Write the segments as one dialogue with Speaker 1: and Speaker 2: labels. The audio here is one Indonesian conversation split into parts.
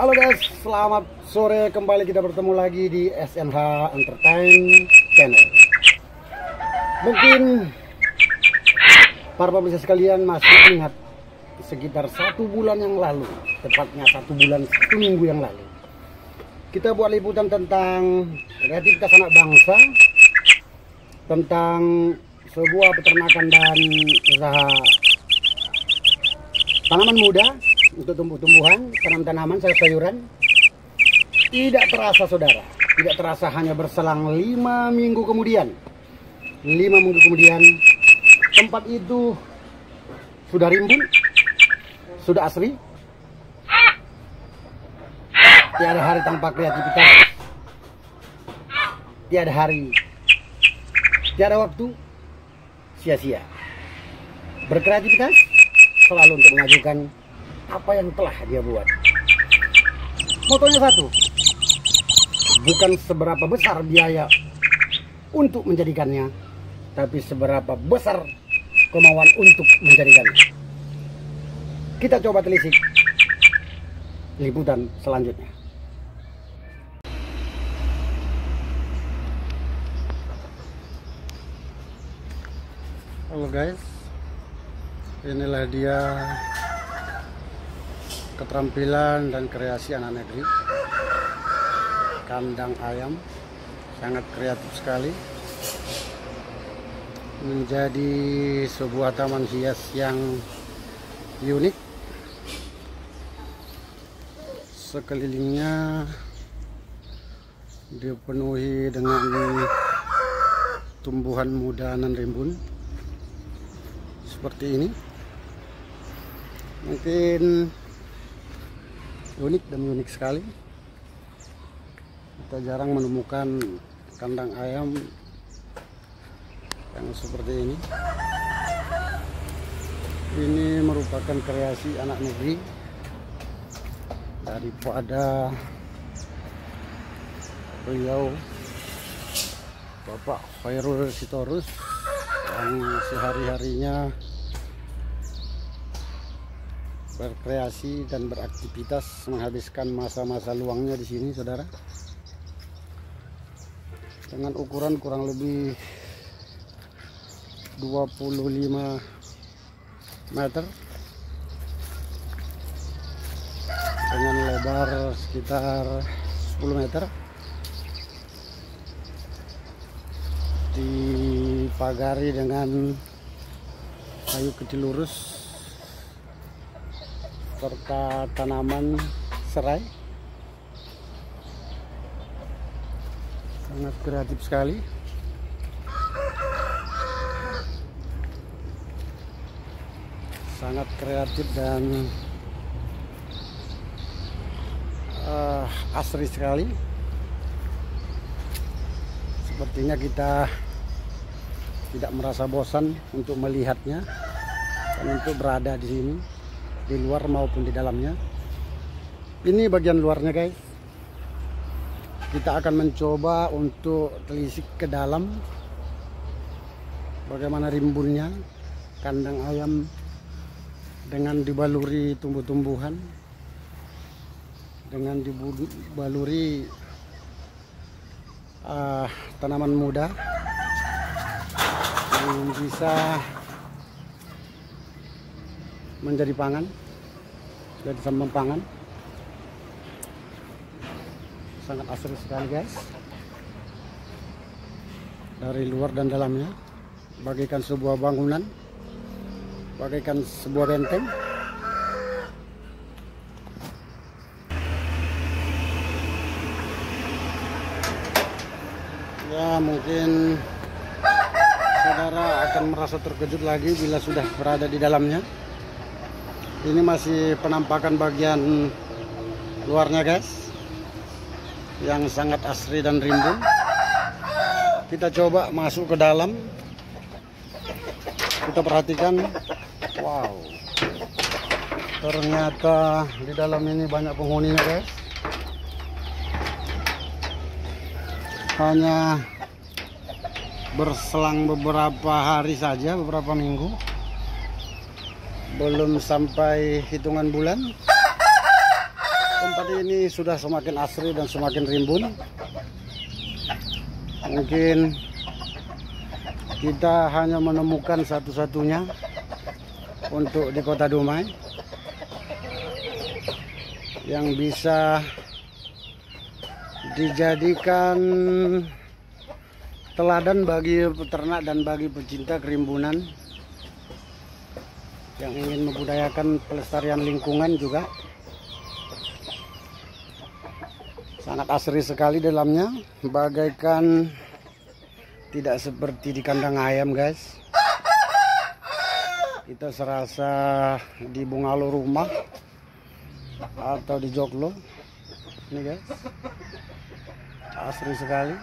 Speaker 1: Halo guys, selamat sore, kembali kita bertemu lagi di SNH Entertain Channel. Mungkin para pemirsa sekalian masih ingat sekitar 1 bulan yang lalu, tepatnya 1 bulan 1 minggu yang lalu, kita buat liputan tentang kreativitas anak bangsa, tentang sebuah peternakan dan usaha tanaman muda untuk tumbuh-tumbuhan, tanam-tanaman, sayur-sayuran. Tidak terasa saudara, tidak terasa hanya berselang 5 minggu kemudian, tempat itu sudah rimbun, sudah asri. Tiada hari tanpa kreativitas, tiada hari, tiada waktu sia-sia. Berkreativitas selalu untuk mengajukan apa yang telah dia buat. Motonya satu, bukan seberapa besar biaya untuk menjadikannya, tapi seberapa besar kemauan untuk menjadikannya. Kita coba telisik liputan selanjutnya. Halo guys, inilah dia keterampilan dan kreasi anak negeri. Kandang ayam sangat kreatif sekali, menjadi sebuah taman hias yang unik. Sekelilingnya dipenuhi dengan tumbuhan muda nan rimbun seperti ini. Mungkin unik dan unik sekali. Kita jarang menemukan kandang ayam yang seperti ini. Ini merupakan kreasi anak negeri daripada beliau Bapak Khairul Sitorus yang sehari-harinya berkreasi dan beraktivitas, menghabiskan masa-masa luangnya di sini, saudara. Dengan ukuran kurang lebih 25 meter dengan lebar sekitar 10 meter, dipagari dengan kayu kecil lurus serta tanaman serai. Sangat kreatif sekali. Sangat kreatif dan asri sekali. Sepertinya kita tidak merasa bosan untuk melihatnya dan untuk berada di sini, di luar maupun di dalamnya. Ini bagian luarnya guys. Kita akan mencoba untuk telisik ke dalam, bagaimana rimbunnya kandang ayam dengan dibaluri tumbuh-tumbuhan, dengan dibaluri tanaman muda yang bisa menjadi pangan, jadi sambung pangan. Sangat asri sekali guys, dari luar dan dalamnya, bagaikan sebuah bangunan, bagaikan sebuah benteng. Ya, mungkin saudara akan merasa terkejut lagi bila sudah berada di dalamnya. Ini masih penampakan bagian luarnya guys, yang sangat asri dan rimbun. Kita coba masuk ke dalam. Kita perhatikan, wow, ternyata di dalam ini banyak penghuninya guys. Hanya berselang beberapa hari saja, beberapa minggu, belum sampai hitungan bulan, Tempat ini sudah semakin asri dan semakin rimbun. Mungkin kita hanya menemukan satu-satunya untuk di Kota Dumai yang bisa dijadikan teladan bagi peternak dan bagi pecinta kerimbunan yang ingin membudayakan pelestarian lingkungan juga. Sangat asri sekali dalamnya, bagaikan tidak seperti di kandang ayam, guys. Kita serasa di bungalow rumah atau di joglo. Ini guys, asri sekali.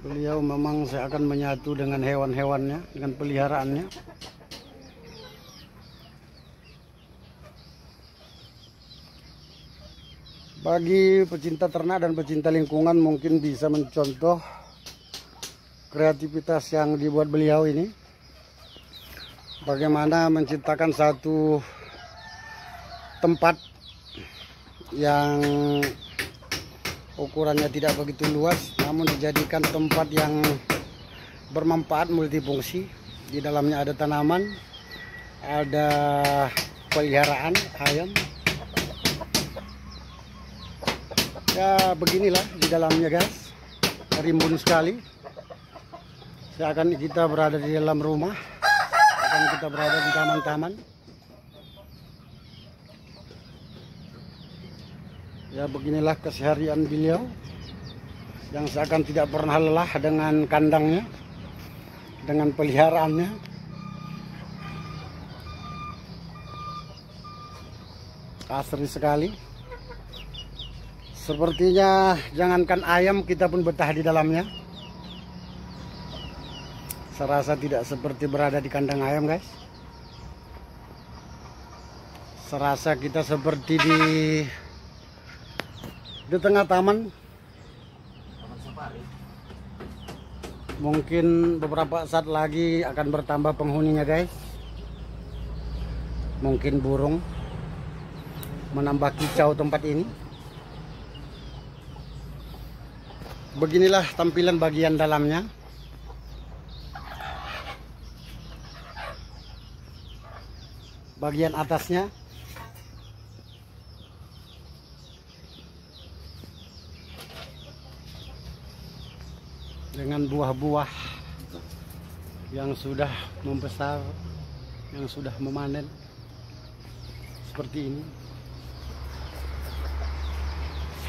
Speaker 1: Beliau memang seakan menyatu dengan hewan-hewannya, dengan peliharaannya. Bagi pecinta ternak dan pecinta lingkungan mungkin bisa mencontoh kreativitas yang dibuat beliau ini. Bagaimana menciptakan satu tempat yang ukurannya tidak begitu luas, namun dijadikan tempat yang bermanfaat multifungsi. Di dalamnya ada tanaman, ada peliharaan ayam. Ya beginilah di dalamnya guys, rimbun sekali. Seakan kita berada di dalam rumah, seakan kita berada di taman-taman. Ya beginilah keseharian beliau yang seakan tidak pernah lelah dengan kandangnya, dengan peliharaannya. Asri sekali. Sepertinya jangankan ayam, kita pun betah di dalamnya. Serasa tidak seperti berada di kandang ayam, guys. Serasa kita seperti di tengah taman. Mungkin beberapa saat lagi akan bertambah penghuninya, guys. Mungkin burung menambah kicau tempat ini. Beginilah tampilan bagian dalamnya. Bagian atasnya dengan buah-buah yang sudah membesar, yang sudah memanen seperti ini.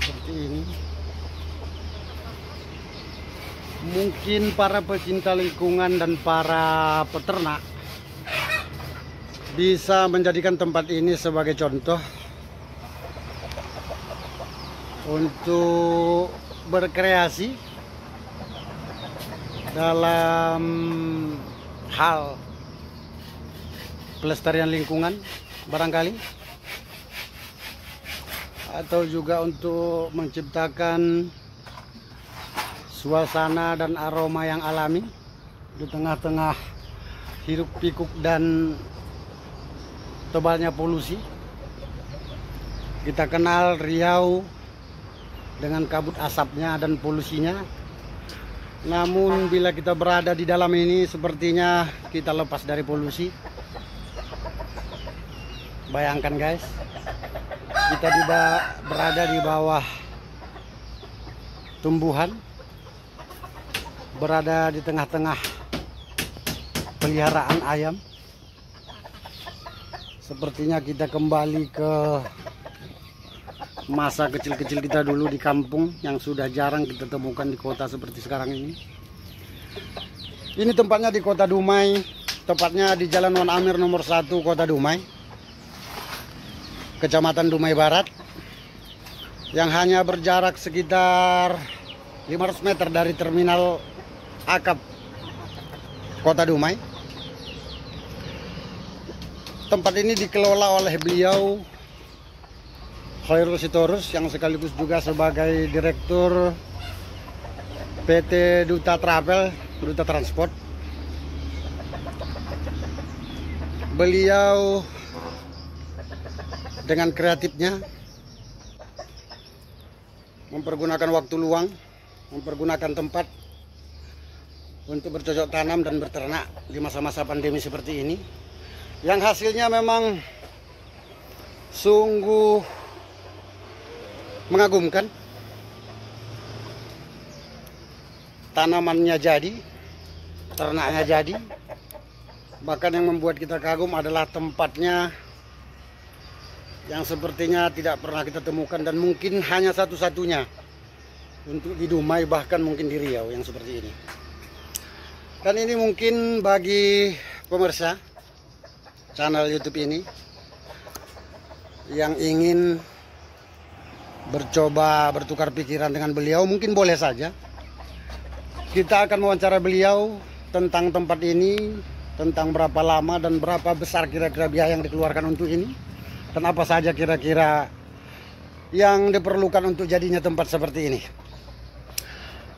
Speaker 1: Seperti ini. Mungkin para pecinta lingkungan dan para peternak bisa menjadikan tempat ini sebagai contoh untuk berkreasi dalam hal pelestarian lingkungan barangkali, atau juga untuk menciptakan suasana dan aroma yang alami di tengah-tengah hiruk pikuk dan tebalnya polusi. Kita kenal Riau dengan kabut asapnya dan polusinya. Namun bila kita berada di dalam ini, sepertinya kita lepas dari polusi. Bayangkan guys, kita berada di bawah tumbuhan, berada di tengah-tengah peliharaan ayam. Sepertinya kita kembali ke masa kecil-kecil kita dulu di kampung yang sudah jarang kita temukan di kota seperti sekarang ini. Ini tempatnya di Kota Dumai, tepatnya di Jalan Wan Amir nomor 1 Kota Dumai, Kecamatan Dumai Barat, yang hanya berjarak sekitar 500 meter dari terminal akap Kota Dumai. Tempat ini dikelola oleh beliau Khairul Sitorus, yang sekaligus juga sebagai Direktur PT Duta Travel, Duta Transport. Beliau dengan kreatifnya, mempergunakan waktu luang, mempergunakan tempat untuk bercocok tanam dan berternak di masa-masa pandemi seperti ini, yang hasilnya memang sungguh mengagumkan. Tanamannya jadi, ternaknya jadi. Bahkan yang membuat kita kagum adalah tempatnya yang sepertinya tidak pernah kita temukan dan mungkin hanya satu-satunya untuk di Dumai, bahkan mungkin di Riau yang seperti ini. Dan ini mungkin bagi pemirsa channel YouTube ini yang ingin bercoba bertukar pikiran dengan beliau, mungkin boleh saja. Kita akan mewawancara beliau tentang tempat ini, tentang berapa lama dan berapa besar kira-kira biaya yang dikeluarkan untuk ini, dan apa saja kira-kira yang diperlukan untuk jadinya tempat seperti ini.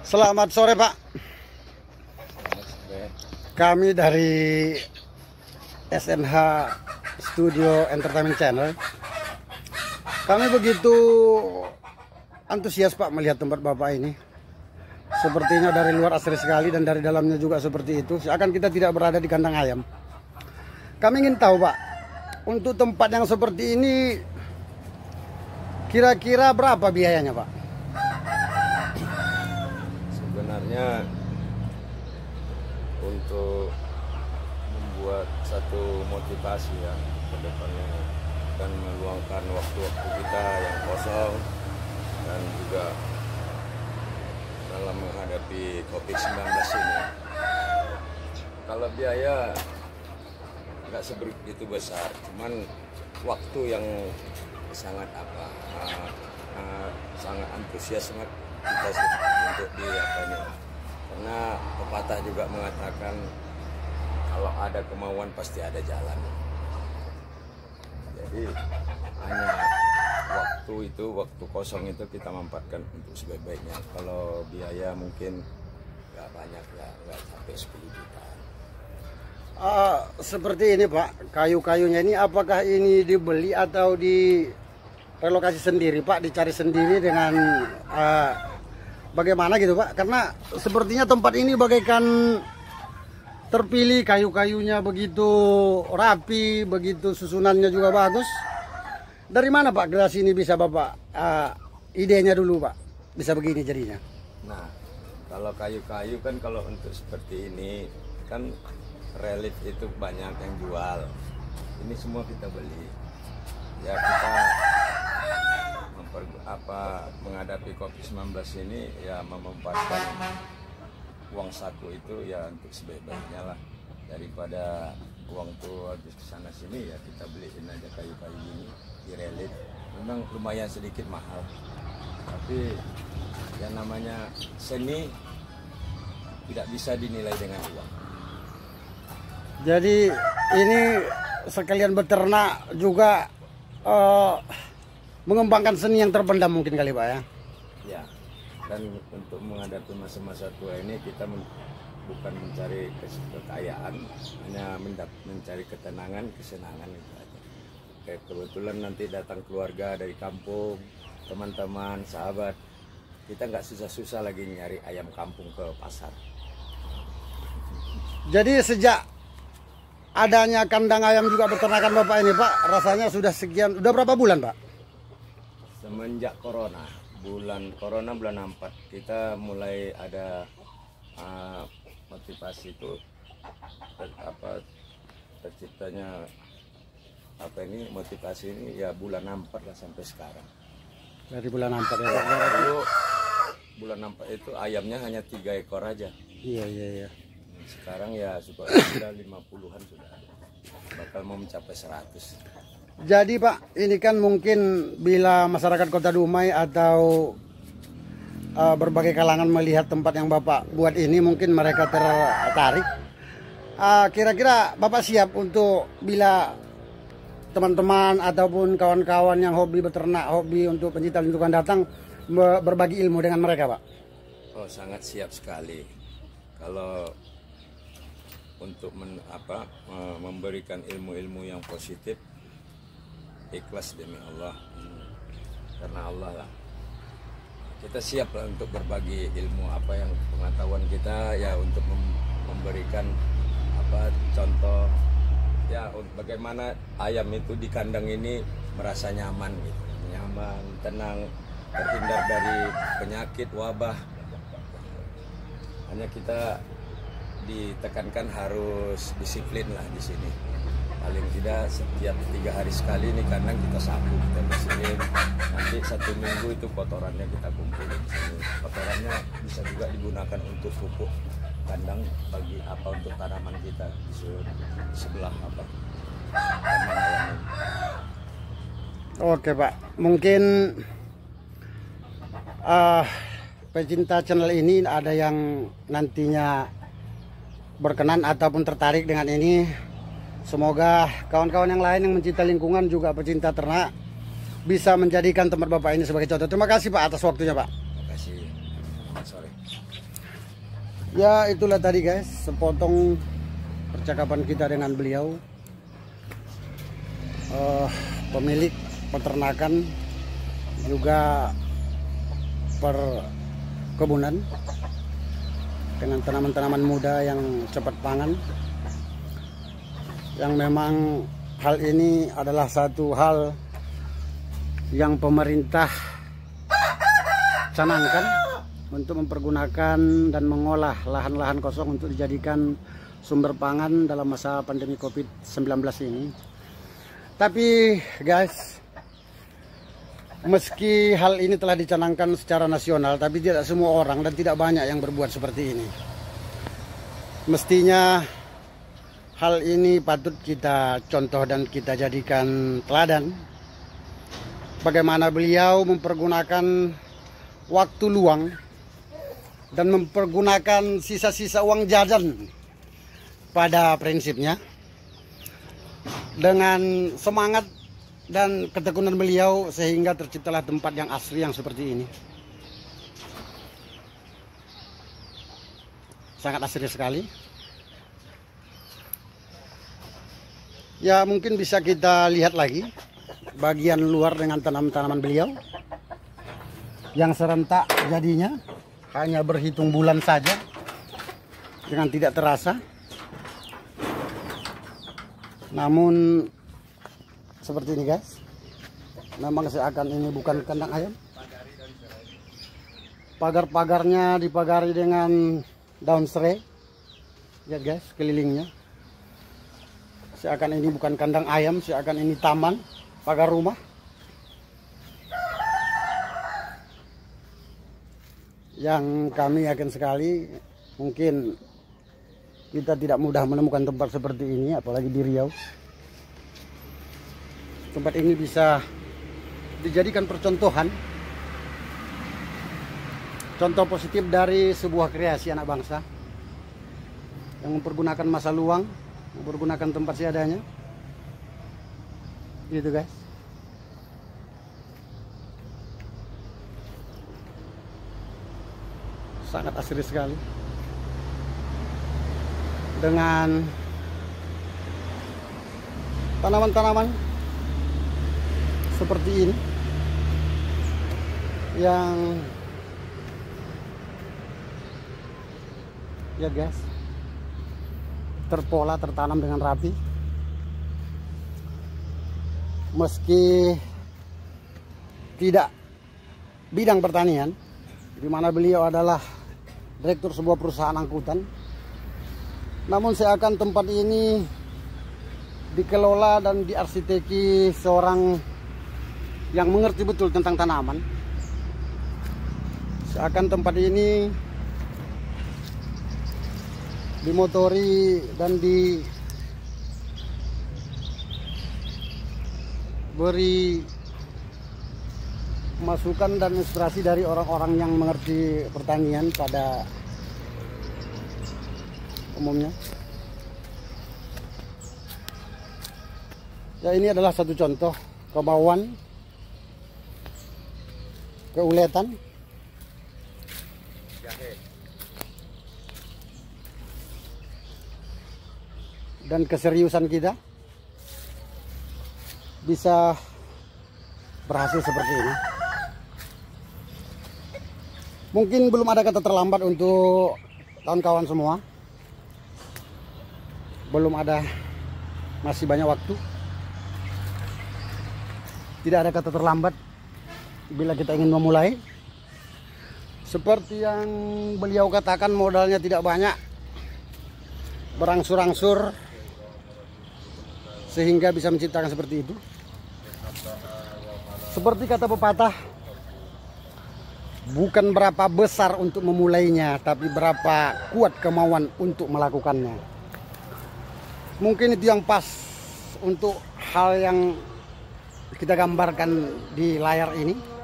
Speaker 1: Selamat sore, Pak. Kami dari SNH Studio Entertainment Channel, kami begitu antusias, Pak, melihat tempat Bapak ini. Sepertinya dari luar asri sekali dan dari dalamnya juga seperti itu. Seakan kita tidak berada di kandang ayam. Kami ingin tahu, Pak, untuk tempat yang seperti ini kira-kira berapa biayanya, Pak?
Speaker 2: Sebenarnya untuk membuat satu motivasi ya ke depannya dan meluangkan waktu-waktu kita yang kosong dan juga dalam menghadapi COVID-19 ini, kalau biaya nggak sebegitu besar, cuman waktu yang sangat sangat antusias sangat kita untuk di apa ini, karena pepatah juga mengatakan kalau ada kemauan pasti ada jalan. Jadi hanya waktu kosong itu kita mampatkan untuk sebaik-baiknya. Kalau biaya mungkin nggak banyak ya, nggak sampai 10 juta.
Speaker 1: Seperti ini, Pak, kayu-kayunya ini apakah ini dibeli atau di relokasi sendiri, Pak, dicari sendiri dengan bagaimana gitu, Pak? Karena sepertinya tempat ini bagaikan terpilih, kayu-kayunya begitu rapi, begitu susunannya juga bagus. Dari mana, Pak, gerasi ini bisa Bapak idenya dulu, Pak, bisa begini jadinya?
Speaker 2: Nah, kalau kayu-kayu kan kalau untuk seperti ini kan relief itu banyak yang jual. Ini semua kita beli. Ya kita menghadapi COVID-19 ini ya memempatkan uang saku itu ya untuk sebaik-baiknya lah, daripada uang tuh habis kesana sini ya kita beliin aja kayu-kayu ini di relief. Memang lumayan sedikit mahal, tapi yang namanya seni tidak bisa dinilai dengan uang.
Speaker 1: Jadi ini sekalian beternak juga mengembangkan seni yang terpendam mungkin kali, Pak, ya?
Speaker 2: Ya, dan untuk menghadapi masa-masa tua ini kita bukan mencari kekayaan, hanya mencari ketenangan, kesenangan itu aja. Kayak kebetulan nanti datang keluarga dari kampung, teman-teman, sahabat, kita nggak susah-susah lagi nyari ayam kampung ke pasar.
Speaker 1: Jadi sejak adanya kandang ayam juga peternakan Bapak ini, Pak, rasanya sudah sekian, udah berapa bulan, Pak?
Speaker 2: Semenjak bulan 4 kita mulai ada motivasi itu terciptanya motivasi ini ya bulan 4 lah sampai sekarang.
Speaker 1: Dari bulan 4 ya, Pak.
Speaker 2: Dulu bulan 4 itu ayamnya hanya 3 ekor aja.
Speaker 1: Iya.
Speaker 2: Sekarang ya sudah 50-an sudah ada. Bakal mau mencapai 100.
Speaker 1: Jadi, Pak, ini kan mungkin bila masyarakat Kota Dumai atau berbagai kalangan melihat tempat yang Bapak buat ini, mungkin mereka tertarik. Kira-kira Bapak siap untuk bila teman-teman ataupun kawan-kawan yang hobi beternak, hobi untuk pencinta lingkungan datang berbagi ilmu dengan mereka, Pak?
Speaker 2: Oh, sangat siap sekali. Kalau untuk memberikan ilmu-ilmu yang positif, ikhlas demi Allah, karena Allah lah. Kita siap lah untuk berbagi ilmu apa yang pengetahuan kita ya, untuk memberikan apa contoh ya bagaimana ayam itu di kandang ini merasa nyaman gitu, nyaman, tenang, terhindar dari penyakit, wabah. Hanya kita ditekankan harus disiplin lah di sini. Paling tidak setiap 3 hari sekali nih kandang kita sapu, kita bersihin. Nanti 1 minggu itu kotorannya kita kumpulin di sini. Kotorannya bisa juga digunakan untuk pupuk kandang bagi apa, untuk tanaman kita di sebelah apa kandang ayam ini.
Speaker 1: Oke Pak, mungkin pecinta channel ini ada yang nantinya berkenan ataupun tertarik dengan ini. Semoga kawan-kawan yang lain yang mencinta lingkungan juga pecinta ternak bisa menjadikan tempat Bapak ini sebagai contoh. Terima kasih Pak atas waktunya Pak.
Speaker 2: Terima kasih. Sore.
Speaker 1: Ya itulah tadi guys, sepotong percakapan kita dengan beliau, pemilik peternakan juga perkebunan dengan tanaman-tanaman muda yang cepat pangan, yang memang hal ini adalah satu hal yang pemerintah canangkan untuk mempergunakan dan mengolah lahan-lahan kosong untuk dijadikan sumber pangan dalam masa pandemi COVID-19 ini. Tapi guys, meski hal ini telah dicanangkan secara nasional, tapi tidak semua orang dan tidak banyak yang berbuat seperti ini. Mestinya hal ini patut kita contoh dan kita jadikan teladan. Bagaimana beliau mempergunakan waktu luang dan mempergunakan sisa-sisa uang jajan pada prinsipnya, dengan semangat dan ketekunan beliau sehingga terciptalah tempat yang asri yang seperti ini. Sangat asri sekali. Ya mungkin bisa kita lihat lagi bagian luar dengan tanaman-tanaman beliau yang serentak jadinya, hanya berhitung bulan saja dengan tidak terasa. Namun seperti ini guys, memang seakan ini bukan kandang ayam. Pagar-pagarnya dipagari dengan daun serai. Lihat guys kelilingnya. Seakan ini bukan kandang ayam, seakan ini taman, pagar rumah. Yang kami yakin sekali, mungkin kita tidak mudah menemukan tempat seperti ini, apalagi di Riau. Tempat ini bisa dijadikan percontohan, contoh positif dari sebuah kreasi anak bangsa yang mempergunakan masa luang, mempergunakan tempat seadanya, gitu guys. Sangat asri sekali dengan tanaman-tanaman seperti ini yang ya guys, terpola, tertanam dengan rapi. Meski tidak bidang pertanian, di mana beliau adalah direktur sebuah perusahaan angkutan, namun seakan tempat ini dikelola dan diarsiteki seorang yang mengerti betul tentang tanaman. Seakan tempat ini dimotori dan diberi masukan dan inspirasi dari orang-orang yang mengerti pertanian pada umumnya. Ya, ini adalah satu contoh kemauan, keuletan, dan keseriusan kita bisa berhasil seperti ini. Mungkin belum ada kata terlambat untuk kawan-kawan semua. Belum ada, masih banyak waktu. Tidak ada kata terlambat bila kita ingin memulai. Seperti yang beliau katakan, modalnya tidak banyak, berangsur-angsur sehingga bisa menciptakan seperti itu. Seperti kata pepatah, bukan berapa besar untuk memulainya, tapi berapa kuat kemauan untuk melakukannya. Mungkin itu yang pas untuk hal yang kita gambarkan di layar ini.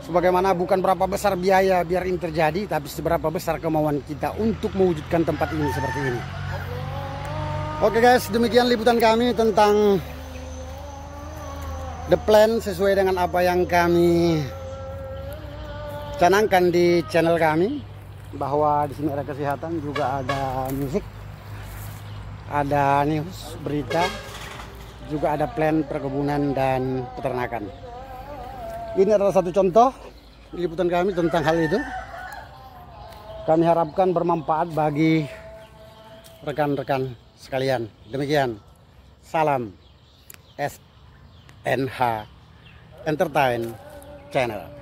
Speaker 1: Sebagaimana bukan berapa besar biaya biar ini terjadi, tapi seberapa besar kemauan kita untuk mewujudkan tempat ini seperti ini. Oke guys, demikian liputan kami tentang The Plan sesuai dengan apa yang kami canangkan di channel kami, bahwa di sini ada kesehatan, juga ada musik, ada news, berita, juga ada plan perkebunan dan peternakan. Ini adalah satu contoh liputan kami tentang hal itu. Kami harapkan bermanfaat bagi rekan-rekan sekalian. Demikian, salam SNH Entertain Channel.